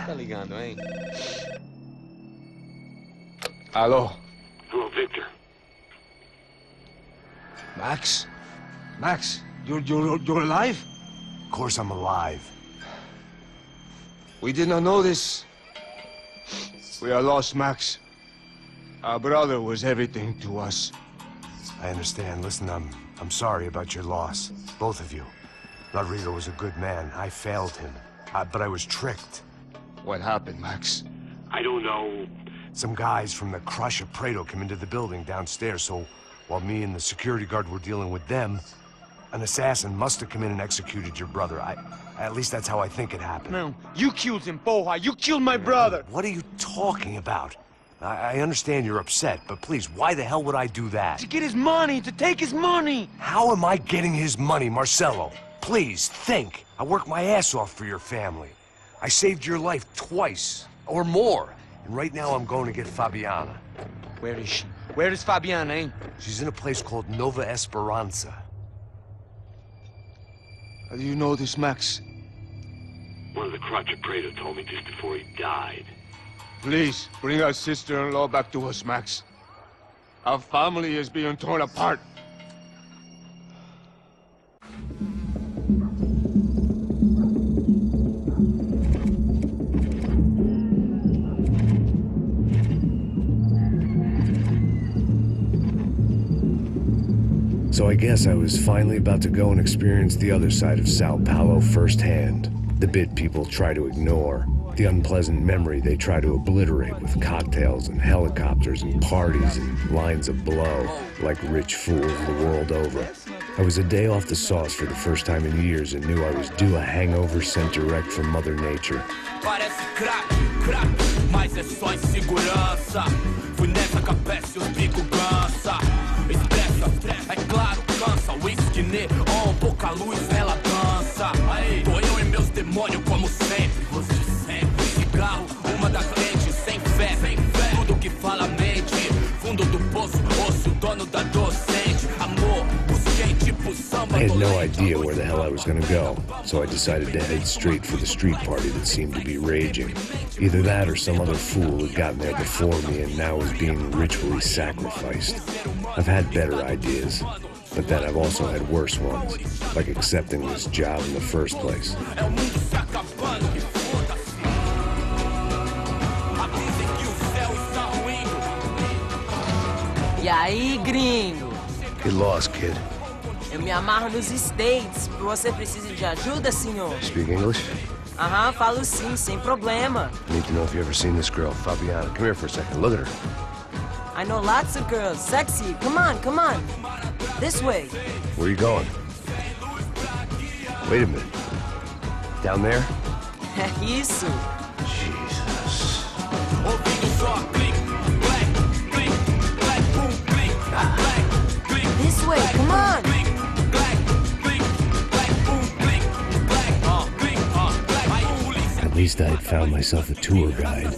Tá ligando, hein? Alô? Hello, Victor. Max? Max, you're alive? Of course I'm alive. We did not know this. We are lost, Max. Our brother was everything to us. I understand. Listen, I'm sorry about your loss. Both of you. Rodrigo was a good man. I failed him. But I was tricked. What happened, Max? I don't know. Some guys from the Crush of Prado came into the building downstairs, so while me and the security guard were dealing with them, an assassin must have come in and executed your brother. At least that's how I think it happened. No, you killed him, porra. You killed my brother. What are you talking about? I understand you're upset, but please, why the hell would I do that? To get his money, to take his money. How am I getting his money, Marcelo? Please, think. I worked my ass off for your family. I saved your life twice, or more. And right now I'm going to get Fabiana. Where is she? Where is Fabiana, eh? She's in a place called Nova Esperanza. How do you know this, Max? One of the Crotch of Prado told me just before he died. Please, bring our sister-in-law back to us, Max. Our family is being torn apart. So I guess I was finally about to go and experience the other side of Sao Paulo firsthand. The bit people try to ignore. The unpleasant memory they try to obliterate with cocktails and helicopters and parties and lines of blow, like rich fools the world over. I was a day off the sauce for the first time in years and knew I was due a hangover sent direct from Mother Nature. Parece crack, mas é só insegurança. Fui nessa capeste, os bico cansa. Estressa, é claro, cansa. Whisky, neon, pouca luz, ela dança. Tô eu e meus demônios como sempre. Você sempre. Cigarro, uma da frente, sem fé. Tudo que fala mente. Fundo do poço, osso, dono da docente. Amor, busquei tipo samba. I had no idea where the hell I was gonna go, so I decided to head straight for the street party that seemed to be raging. Either that or some other fool had gotten there before me and now was being ritually sacrificed. I've had better ideas, but then I've also had worse ones, like accepting this job in the first place. E aí, gringo? Get lost, kid. Eu me amarro nos States. Você precisa de ajuda, senhor? Speak English? Aham, falo sim, sem problema. I need to know if you ever seen this girl, Fabiana. Come here for a second. Look at her. I know lots of girls. Sexy. Come on, come on. This way. Where are you going? Wait a minute. Down there? Isso. Jesus. This way, come on. At least I had found myself a tour guide.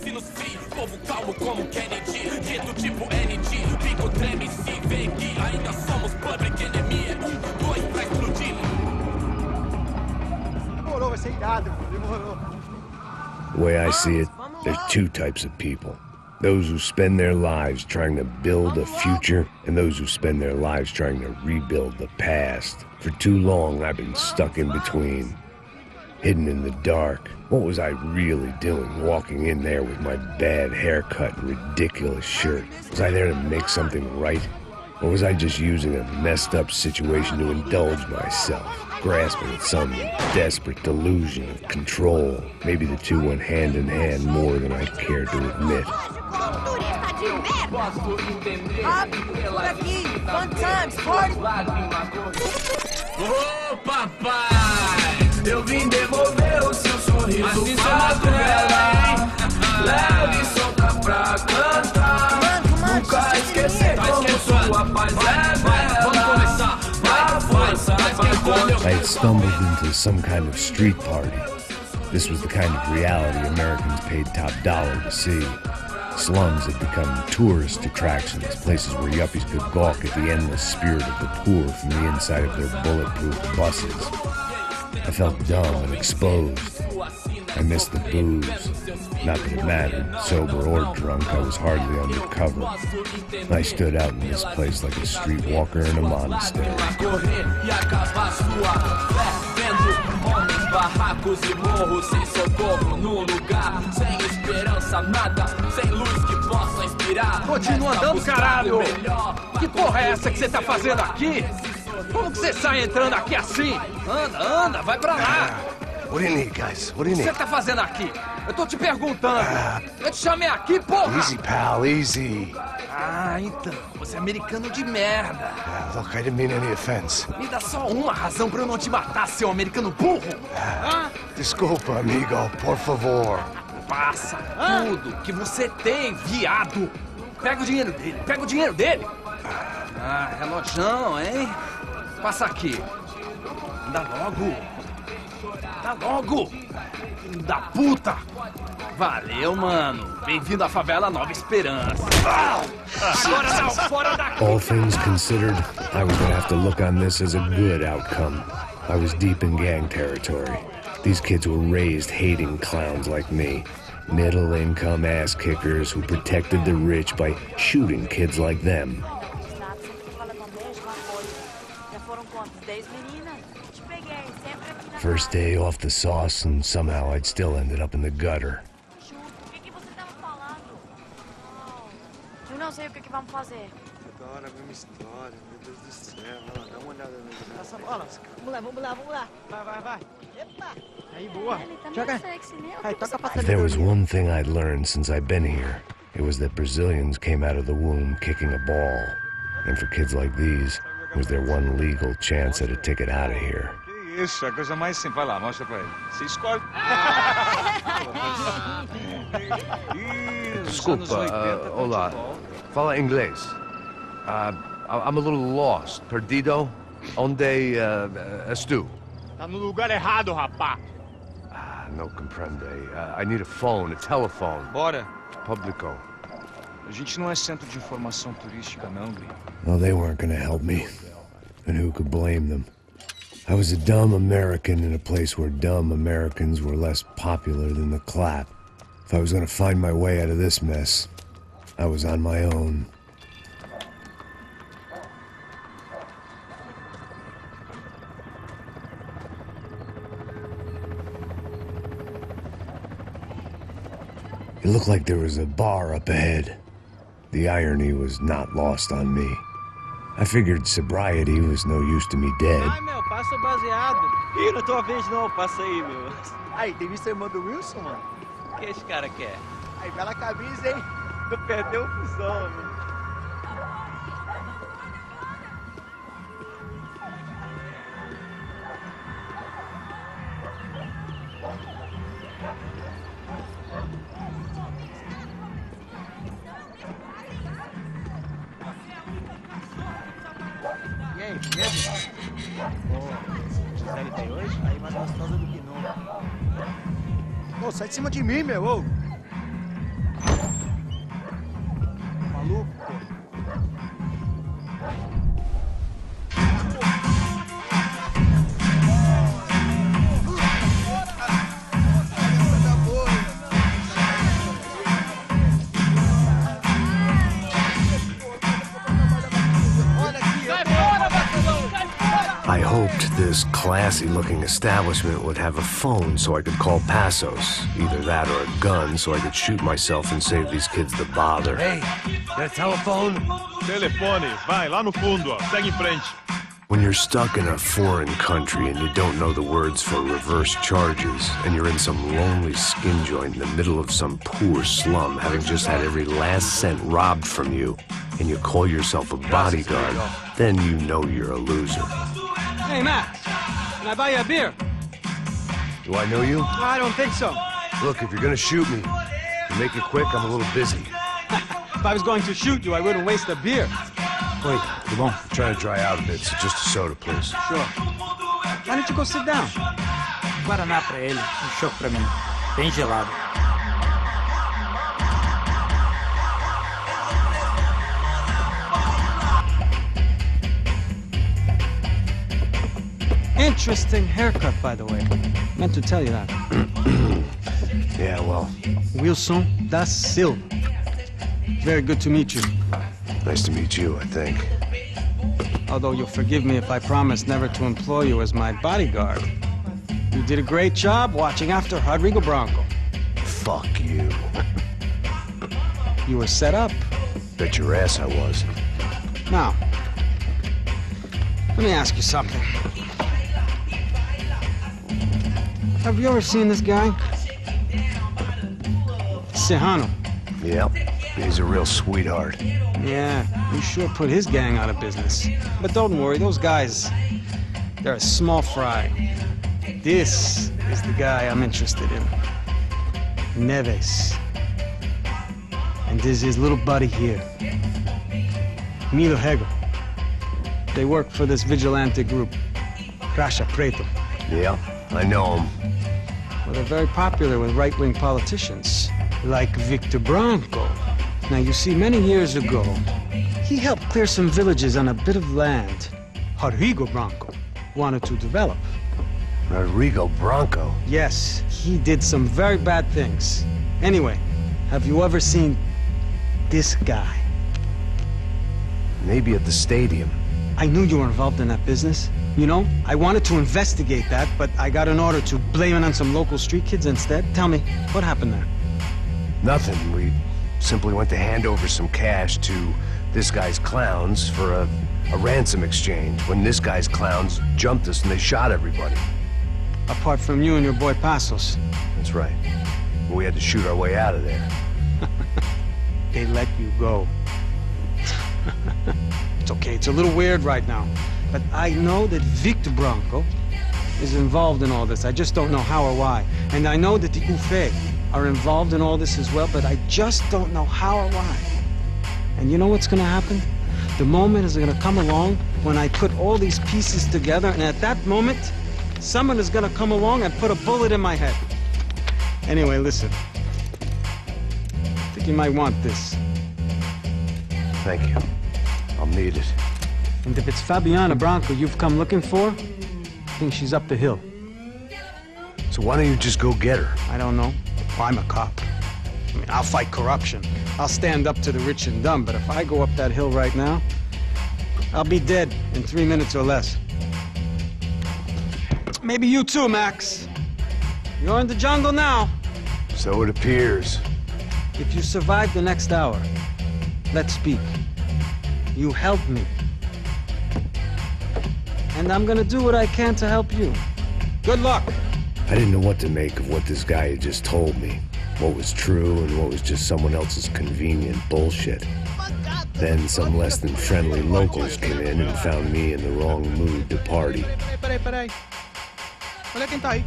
The way I see it, there's two types of people. Those who spend their lives trying to build a future, and those who spend their lives trying to rebuild the past. For too long, I've been stuck in between. Hidden in the dark. What was I really doing walking in there with my bad haircut and ridiculous shirt? Was I there to make something right? Or was I just using a messed up situation to indulge myself, grasping at some desperate delusion of control? Maybe the two went hand in hand more than I care to admit. Por aqui, fun times, party. Ô papai, eu vim devolver o seu sorriso pra ela. Leve e solta pra cantar. Nunca esquecer como sua paz é bela. I had stumbled into some kind of street party. This was the kind of reality Americans paid top dollar to see. Slums had become tourist attractions, places where yuppies could gawk at the endless spirit of the poor from the inside of their bulletproof buses. I felt dumb and exposed. I missed the booze. Not that it mattered. Sober or drunk, I was hardly undercover. I stood out in this place like a streetwalker in a monastery. Barracos e morros sem socorro num lugar sem esperança, nada, sem luz que possa inspirar. Continua andando, caralho! Que porra é essa que você tá fazendo aqui? Como que você sai entrando aqui assim? Anda, vai pra lá! What do you need, guys? What do you O que need? você tá fazendo aqui? Eu tô te perguntando. Eu te chamei aqui, porra! Easy, pal, easy. Ah, então. Você é americano de merda. Look, I didn't mean any offense. Me dá só uma razão pra eu não te matar, seu americano burro. Desculpa, amigo, por favor. Passa tudo que você tem, viado. Pega o dinheiro dele, pega o dinheiro dele. Ah, relojão, hein? Passa aqui. Dá logo. Dá logo. Filho da puta. Valeu, mano. Bem-vindo à favela Nova Esperança. Agora não, fora daqui. All things considered, I was gonna have to look on this as a good outcome. I was deep in gang territory. These kids were raised hating clowns like me. Middle-income ass-kickers who protected the rich by shooting kids like them. First day off the sauce, and somehow I'd still ended up in the gutter. Eu não sei o que vamos fazer. Toda hora a mesma história, meu Deus do céu. Dá uma olhada no Passa a bola. Vamos lá. Vai. Epa. Aí, boa. Joga. Aí, toca pra If there was one thing I'd learned since I've been here, it was that Brazilians came out of the womb kicking a ball. And for kids like these, was their one legal chance at a ticket out of here. Que isso, a coisa mais simples. Vai lá, mostra pra ele. Você escolhe. Desculpa, olá. Fala inglês. I'm a little lost. Perdido? Onde estou? Tá no lugar errado, rapá. No comprende. I need a phone, a telephone. Bora. Publico. A gente não é centro de informação turística, não, Gri. Well, they weren't gonna help me. And who could blame them? I was a dumb American in a place where dumb Americans were less popular than the clap. If I was gonna find my way out of this mess, I was on my own. It looked like there was a bar up ahead. The irony was not lost on me. I figured sobriety was no use to me dead. Ai, meu, passa o baseado. Ih, não é tua vez não, passa aí, meu. Aí, tem visto a irmã do Wilson, mano? O que esse cara quer? Aí, bela camisa, hein? Tu perdeu o fusão, meu. E aí, beleza? Gisele tá aí hoje? Aí mais gostosa do que nunca. Ô, sai de cima de mim, meu, ô! Maluco, pô. I hoped this classy-looking establishment would have a phone so I could call Passos. Either that or a gun so I could shoot myself and save these kids the bother. Hey, got a telephone? Telefone, vai, lá no fundo, ó. Segue em frente. When you're stuck in a foreign country and you don't know the words for reverse charges, and you're in some lonely skin joint in the middle of some poor slum, having just had every last cent robbed from you, and you call yourself a bodyguard, then you know you're a loser. Hey, Matt, can I buy you a beer? Do I know you? I don't think so. Look, if you're gonna shoot me, make it quick, I'm a little busy. If I was going to shoot you, I wouldn't waste a beer. Wait, come on. I'm trying to dry out a bit, so just a soda, please. Sure. Why don't you go sit down? Guaraná pra ele, choco pra mim. Bem gelado. Interesting haircut, by the way. Meant to tell you that. Yeah, well, Wilson da Silva. Very good to meet you. Nice to meet you, I think. Although you'll forgive me if I promise never to employ you as my bodyguard. You did a great job watching after Rodrigo Branco. Fuck you. You were set up. Bet your ass I was. Now, let me ask you something. Have you ever seen this guy? Serrano. Yep. He's a real sweetheart. Yeah, you sure put his gang out of business. But don't worry, those guys, they're a small fry. This is the guy I'm interested in. Neves. And this is his little buddy here. Milo Hegel. They work for this vigilante group, Crasha Preto. Yeah, I know him. Well, they're very popular with right-wing politicians, like Victor Branco. Now, you see, many years ago, he helped clear some villages on a bit of land Rodrigo Branco wanted to develop. Rodrigo Branco? Yes, he did some very bad things. Anyway, have you ever seen this guy? Maybe at the stadium. I knew you were involved in that business. You know, I wanted to investigate that, but I got an order to blame it on some local street kids instead. Tell me, what happened there? Nothing. We simply went to hand over some cash to this guy's clowns for a ransom exchange when this guy's clowns jumped us and they shot everybody. Apart from you and your boy Passos. That's right. We had to shoot our way out of there. They let you go. It's okay, it's a little weird right now. But I know that Victor Branco is involved in all this. I just don't know how or why. And I know that the UFE are involved in all this as well, but I just don't know how or why. And you know what's gonna happen? The moment is gonna come along when I put all these pieces together, and at that moment, someone is gonna come along and put a bullet in my head. Anyway, listen. I think you might want this. Thank you. I'll need it. And if it's Fabiana Branco you've come looking for, I think she's up the hill. So why don't you just go get her? I don't know. Well, I'm a cop. I mean, I'll fight corruption. I'll stand up to the rich and dumb, but if I go up that hill right now, I'll be dead in 3 minutes or less. Maybe you too, Max. You're in the jungle now. So it appears. If you survive the next hour, let's speak. You help me. And I'm gonna do what I can to help you. Good luck. I didn't know what to make of what this guy had just told me. What was true and what was just someone else's convenient bullshit. Then some less than friendly locals came in and found me in the wrong mood to party. Peraí. Olha quem tá aí.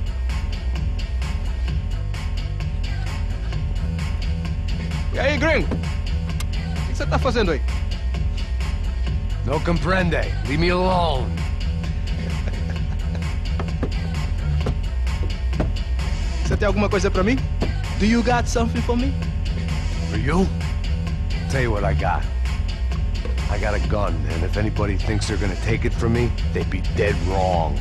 E aí, gringo? O que você tá fazendo aí? No comprende. Leave me alone. Você tem alguma coisa pra mim? Do you got something for me? For you? Tell you what I got. I got a gun, and if anybody thinks they're gonna take it from me, they'd be dead wrong.